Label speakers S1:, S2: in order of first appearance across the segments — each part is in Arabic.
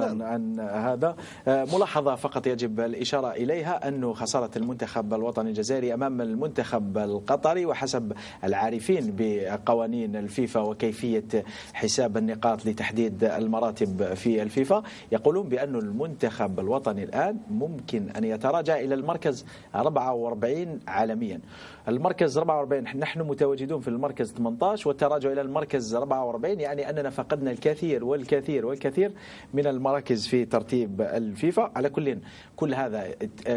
S1: عن هذا ملاحظة فقط يجب الإشارة إليها أنه خسارة المنتخب الوطني الجزائري أمام المنتخب القطري، وحسب العارفين بقوانين الفيفا وكيفية حساب النقاط لتحديد المراتب في الفيفا، يقولون بأن المنتخب الوطني الآن ممكن أن يتراجع إلى المركز 44 عالميا. المركز 44 نحن متواجدون في المركز 18، والتراجع إلى المركز 44 يعني أننا فقدنا الكثير والكثير والكثير من المراكز في ترتيب الفيفا. على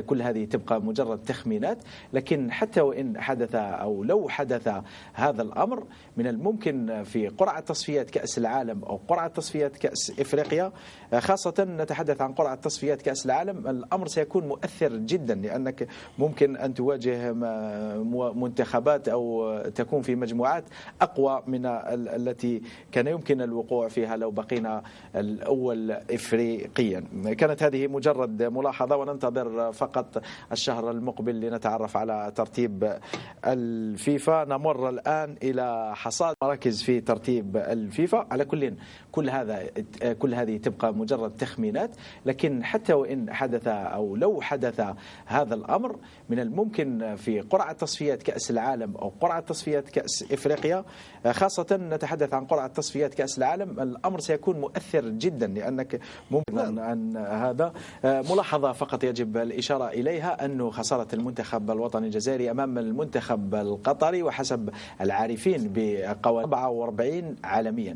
S1: كل هذه تبقى مجرد تخمينات، لكن حتى وإن حدث أو لو حدث هذا الأمر، من الممكن في قرعة تصفيات كأس العالم أو قرعة تصفيات كأس إفريقيا، خاصة نتحدث عن قرعة تصفيات كأس العالم، الأمر سيكون مؤثر جدا، لأنك ممكن أن تواجه منتخبات أو تكون في مجموعات أقوى من التي كان يمكن الوقوع فيها لو بقينا الأول إفريقيا. كانت هذه مجرد ملاحظة، وننتظر فقط الشهر المقبل لنتعرف على ترتيب الفيفا. نمر الآن إلى حصاد مراكز في ترتيب الفيفا. على كل هذه تبقى مجرد تخمينات، لكن حتى وإن حدث أو لو حدث هذا الأمر، من الممكن في قرعة تصفيات كأس العالم أو قرعة تصفيات كأس إفريقيا، خاصة نتحدث عن قرعة تصفيات كأس العالم، الأمر سيكون مؤثر جدا، لأنك ممكن عن هذا ملاحظة فقط يجب الإشارة إليها أنه خسارة المنتخب الوطني الجزائري أمام المنتخب القطري، وحسب العارفين بقوانين 44 عالميا.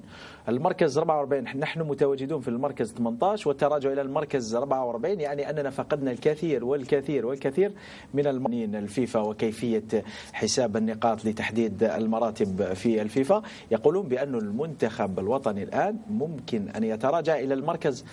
S1: المركز 44 نحن متواجدون في المركز 18، والتراجع إلى المركز 44 يعني أننا فقدنا الكثير والكثير والكثير من المنين الفيفا وكيفية حساب النقاط لتحديد المراتب في الفيفا. يقولون بأن المنتخب الوطني الآن ممكن أن يتراجع إلى المركز